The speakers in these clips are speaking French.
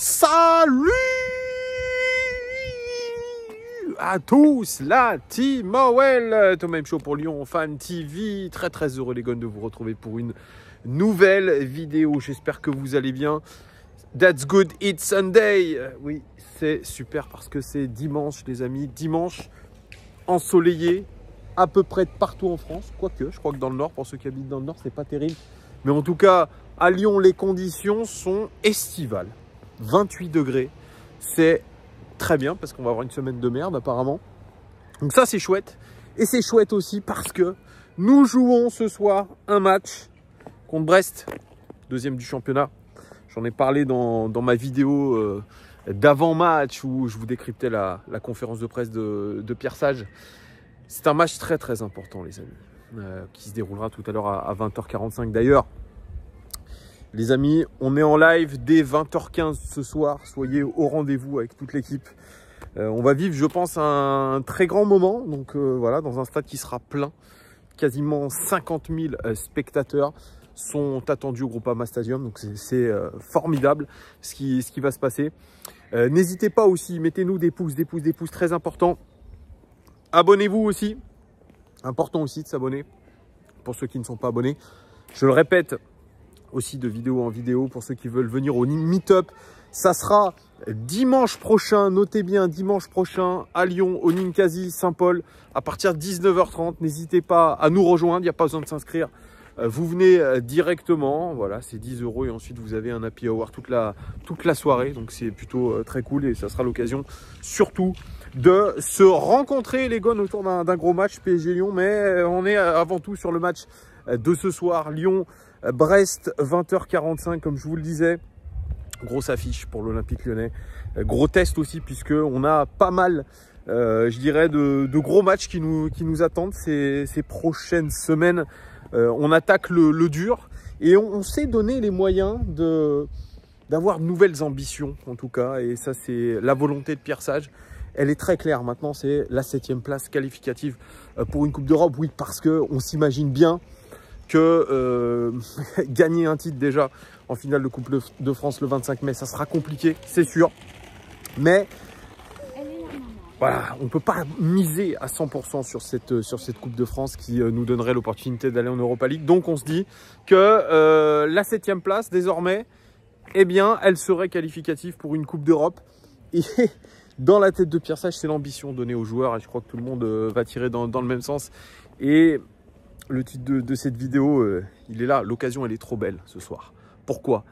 Salut à tous, la team Mowell, Thomas M Show pour Lyon Fan TV. Très heureux les gars de vous retrouver pour une nouvelle vidéo. J'espère que vous allez bien. That's good, it's Sunday. Oui, c'est super parce que c'est dimanche les amis. Dimanche ensoleillé à peu près partout en France. Quoique, je crois que dans le nord, pour ceux qui habitent dans le nord, c'est pas terrible. Mais en tout cas, à Lyon, les conditions sont estivales. 28 degrés, c'est très bien parce qu'on va avoir une semaine de merde apparemment. Donc ça c'est chouette. Et c'est chouette aussi parce que nous jouons ce soir un match contre Brest, deuxième du championnat. J'en ai parlé dans ma vidéo d'avant-match où je vous décryptais la conférence de presse de Pierre Sage. C'est un match très important les amis, qui se déroulera tout à l'heure à 20h45 d'ailleurs. Les amis, on est en live dès 20h15 ce soir. Soyez au rendez-vous avec toute l'équipe. On va vivre, je pense, un très grand moment. Donc voilà, dans un stade qui sera plein. Quasiment 50 000 spectateurs sont attendus au Groupama Stadium. Donc c'est formidable ce qui va se passer. N'hésitez pas aussi, mettez-nous des pouces, très important. Abonnez-vous aussi. Important aussi de s'abonner pour ceux qui ne sont pas abonnés. Je le répète, aussi de vidéo en vidéo pour ceux qui veulent venir au meet-up. Ça sera dimanche prochain, notez bien, dimanche prochain à Lyon, au Ninkasi Saint-Paul, à partir de 19h30. N'hésitez pas à nous rejoindre, il n'y a pas besoin de s'inscrire. Vous venez directement, voilà, c'est 10 € et ensuite vous avez un happy hour toute la soirée. Donc c'est plutôt très cool et ça sera l'occasion surtout de se rencontrer les gars autour d'un gros match PSG Lyon. Mais on est avant tout sur le match de ce soir, Lyon-Brest, 20h45 comme je vous le disais. Grosse affiche pour l'Olympique Lyonnais. Gros test aussi puisqu'on a pas mal, je dirais, de gros matchs qui nous attendent ces prochaines semaines. On attaque le dur et on s'est donné les moyens d'avoir de nouvelles ambitions en tout cas. Et ça c'est la volonté de Pierre Sage. Elle est très claire maintenant, c'est la 7e place qualificative pour une Coupe d'Europe. Oui, parce qu'on s'imagine bien que gagner un titre déjà en finale de Coupe de France le 25 mai, ça sera compliqué, c'est sûr. Mais voilà, on ne peut pas miser à 100% sur cette Coupe de France qui nous donnerait l'opportunité d'aller en Europa League. Donc on se dit que la 7e place désormais, eh bien, elle serait qualificative pour une Coupe d'Europe. Et dans la tête de Pierre Sage, c'est l'ambition donnée aux joueurs et je crois que tout le monde va tirer dans le même sens. Et le titre de cette vidéo, il est là. L'occasion, elle est trop belle ce soir. Pourquoi?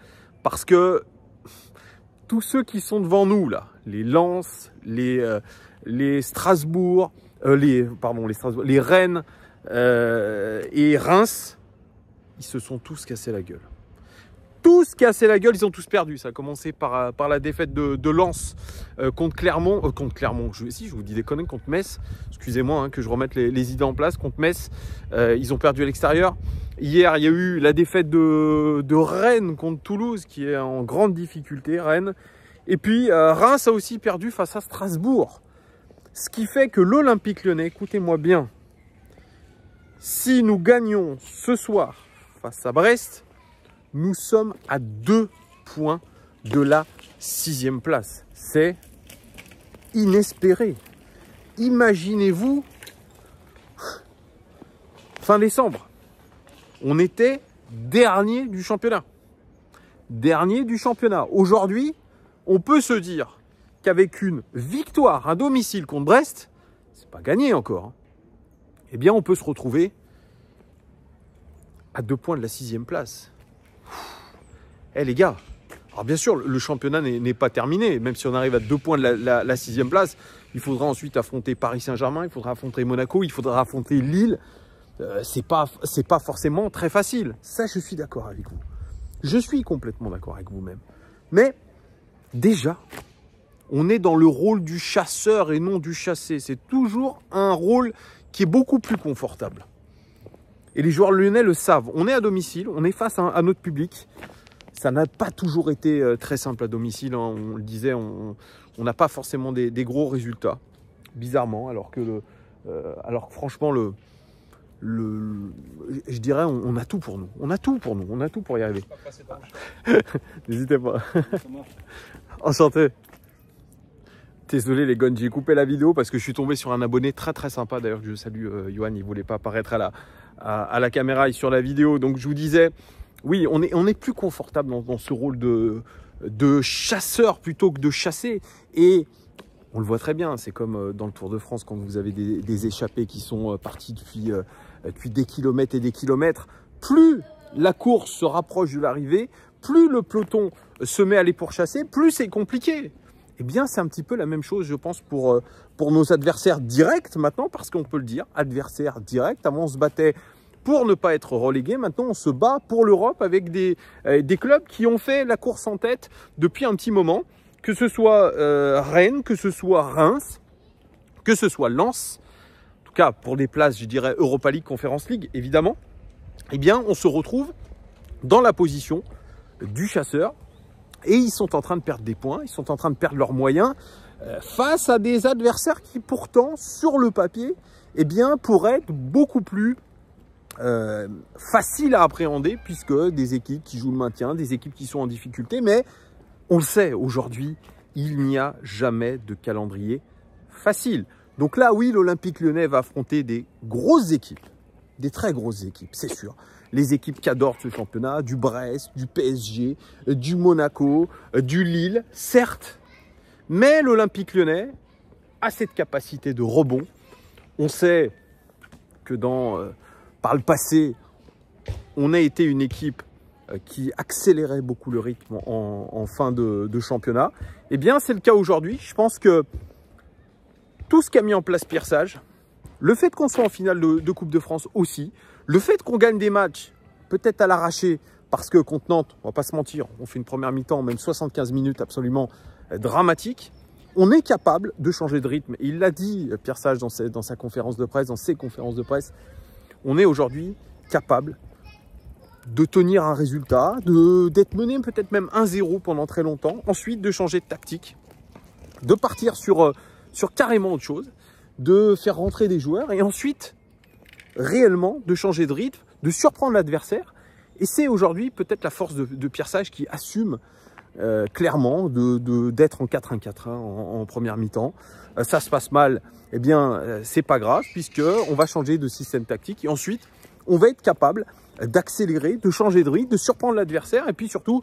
Parce que tous ceux qui sont devant nous, là, les Lens, les Strasbourg, les Rennes et Reims, ils se sont tous cassés la gueule. Tous cassés la gueule, ils ont tous perdu. Ça a commencé par la défaite de Lens contre Clermont. Je vous dis des conneries, contre Metz. Excusez-moi hein, que je remette les idées en place. Contre Metz, ils ont perdu à l'extérieur. Hier, il y a eu la défaite de Rennes contre Toulouse, qui est en grande difficulté, Rennes. Et puis, Reims a aussi perdu face à Strasbourg. Ce qui fait que l'Olympique Lyonnais, écoutez-moi bien, si nous gagnons ce soir face à Brest, nous sommes à 2 points de la 6e place. C'est inespéré. Imaginez-vous, fin décembre, on était dernier du championnat. Dernier du championnat. Aujourd'hui, on peut se dire qu'avec une victoire à domicile contre Brest, c'est pas gagné encore, hein, eh bien on peut se retrouver à 2 points de la 6e place. Eh les gars, alors bien sûr, le championnat n'est pas terminé. Même si on arrive à 2 points de la 6e place, il faudra ensuite affronter Paris Saint-Germain, il faudra affronter Monaco, il faudra affronter Lille. C'est pas forcément très facile. Ça, je suis d'accord avec vous. Je suis complètement d'accord avec vous-même. Mais déjà, on est dans le rôle du chasseur et non du chassé. C'est toujours un rôle qui est beaucoup plus confortable. Et les joueurs lyonnais le savent. On est à domicile, on est face à notre public. Ça n'a pas toujours été très simple à domicile, hein. On le disait, on n'a pas forcément des gros résultats, bizarrement, alors que franchement, je dirais, on a tout pour nous. On a tout pour nous, on a tout pour y arriver. N'hésitez pas. Enchanté. Désolé les gars, j'ai coupé la vidéo parce que je suis tombé sur un abonné très très sympa. D'ailleurs, je salue Johan, il voulait pas apparaître à la caméra et sur la vidéo. Donc je vous disais, oui, on est plus confortable dans ce rôle de chasseur plutôt que de chasser. Et on le voit très bien, c'est comme dans le Tour de France quand vous avez des échappés qui sont partis depuis des kilomètres et des kilomètres. Plus la course se rapproche de l'arrivée, plus le peloton se met à les pourchasser, plus c'est compliqué. Eh bien, c'est un petit peu la même chose, je pense, pour nos adversaires directs maintenant, parce qu'on peut le dire, adversaires directs. Avant, on se battait pour ne pas être relégué. Maintenant, on se bat pour l'Europe avec des clubs qui ont fait la course en tête depuis un petit moment. Que ce soit Rennes, que ce soit Reims, que ce soit Lens, en tout cas pour des places, je dirais Europa League, Conference League, évidemment, eh bien on se retrouve dans la position du chasseur et ils sont en train de perdre des points, ils sont en train de perdre leurs moyens face à des adversaires qui pourtant, sur le papier, eh bien pourraient être beaucoup plus faciles à appréhender puisque des équipes qui jouent le maintien, des équipes qui sont en difficulté, mais on le sait, aujourd'hui, il n'y a jamais de calendrier facile. Donc là, oui, l'Olympique Lyonnais va affronter des grosses équipes, des très grosses équipes, c'est sûr. Les équipes qui adorent ce championnat, du Brest, du PSG, du Monaco, du Lille, certes. Mais l'Olympique Lyonnais a cette capacité de rebond. On sait que par le passé, on a été une équipe qui accélérait beaucoup le rythme en fin de championnat. Eh bien, c'est le cas aujourd'hui. Je pense que tout ce qu'a mis en place Pierre Sage, le fait qu'on soit en finale de Coupe de France aussi, le fait qu'on gagne des matchs, peut-être à l'arraché, parce que contre Nantes, on va pas se mentir, on fait une première mi-temps, même 75 minutes absolument dramatique, on est capable de changer de rythme. Et il l'a dit, Pierre Sage, dans sa conférence de presse, dans ses conférences de presse, on est aujourd'hui capable de tenir un résultat, d'être mené peut-être même 1-0 pendant très longtemps, ensuite de changer de tactique, de partir sur carrément autre chose, de faire rentrer des joueurs et ensuite réellement de changer de rythme, de surprendre l'adversaire. Et c'est aujourd'hui peut-être la force de Pierre Sage qui assume clairement d'être en 4-1-4-1 en première mi-temps. Ça se passe mal, eh bien c'est pas grave puisque on va changer de système tactique et ensuite on va être capable d'accélérer, de changer de rythme, de surprendre l'adversaire et puis surtout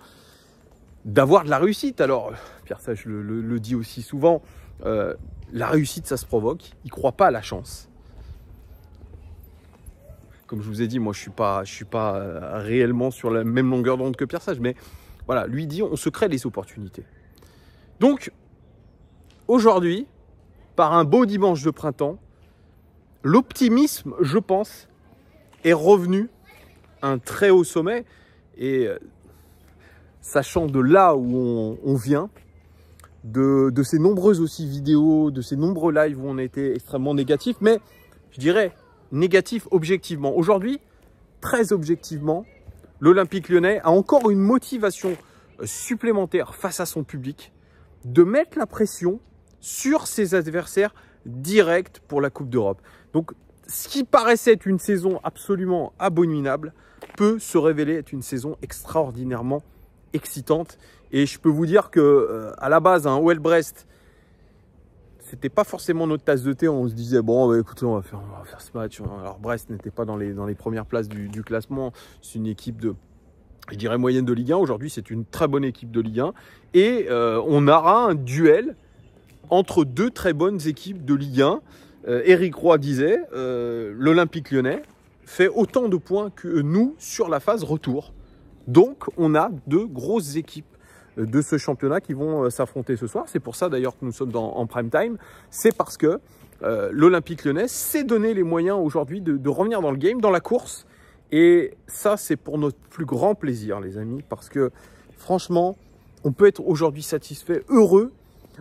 d'avoir de la réussite. Alors, Pierre Sage le dit aussi souvent, la réussite, ça se provoque. Il ne croit pas à la chance. Comme je vous ai dit, moi, je suis pas réellement sur la même longueur d'onde que Pierre Sage, mais voilà, lui dit, on se crée les opportunités. Donc, aujourd'hui, par un beau dimanche de printemps, l'optimisme, je pense, est revenu un très haut sommet et sachant de là où on vient, de ces nombreuses aussi vidéos, de ces nombreux lives où on a été extrêmement négatif, mais je dirais négatif objectivement. Aujourd'hui, très objectivement, l'Olympique Lyonnais a encore une motivation supplémentaire face à son public de mettre la pression sur ses adversaires directs pour la Coupe d'Europe. Donc, ce qui paraissait être une saison absolument abominable peut se révéler être une saison extraordinairement excitante. Et je peux vous dire que à la base, un OL Brest, c'était pas forcément notre tasse de thé. On se disait bon, bah, écoutez, on va faire ce match. Alors Brest n'était pas dans les premières places du classement. C'est une équipe de, je dirais, moyenne de Ligue 1. Aujourd'hui, c'est une très bonne équipe de Ligue 1. Et on aura un duel entre deux très bonnes équipes de Ligue 1. Éric Roy disait, l'Olympique Lyonnais fait autant de points que nous sur la phase retour. Donc, on a deux grosses équipes de ce championnat qui vont s'affronter ce soir. C'est pour ça d'ailleurs que nous sommes en prime time. C'est parce que l'Olympique Lyonnais s'est donné les moyens aujourd'hui de revenir dans le game, dans la course. Et ça, c'est pour notre plus grand plaisir, les amis. Parce que franchement, on peut être aujourd'hui satisfait, heureux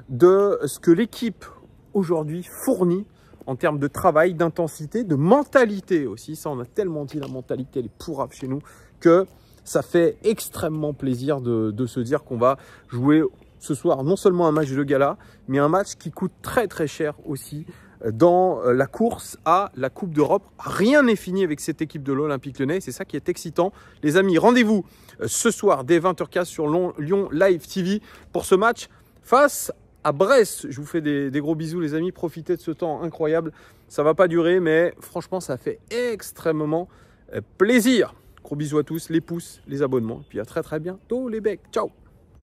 de ce que l'équipe aujourd'hui fournit en termes de travail, d'intensité, de mentalité aussi. Ça, on a tellement dit la mentalité, elle est pourrave chez nous, que ça fait extrêmement plaisir de se dire qu'on va jouer ce soir non seulement un match de gala, mais un match qui coûte très très cher aussi dans la course à la Coupe d'Europe. Rien n'est fini avec cette équipe de l'Olympique Lyonnais. C'est ça qui est excitant. Les amis, rendez-vous ce soir dès 20h15 sur Lyon Live TV pour ce match face à Brest. Je vous fais des gros bisous les amis. Profitez de ce temps incroyable. Ça ne va pas durer, mais franchement, ça fait extrêmement plaisir. Gros bisous à tous, les pouces, les abonnements. Puis à très bientôt les becs. Ciao.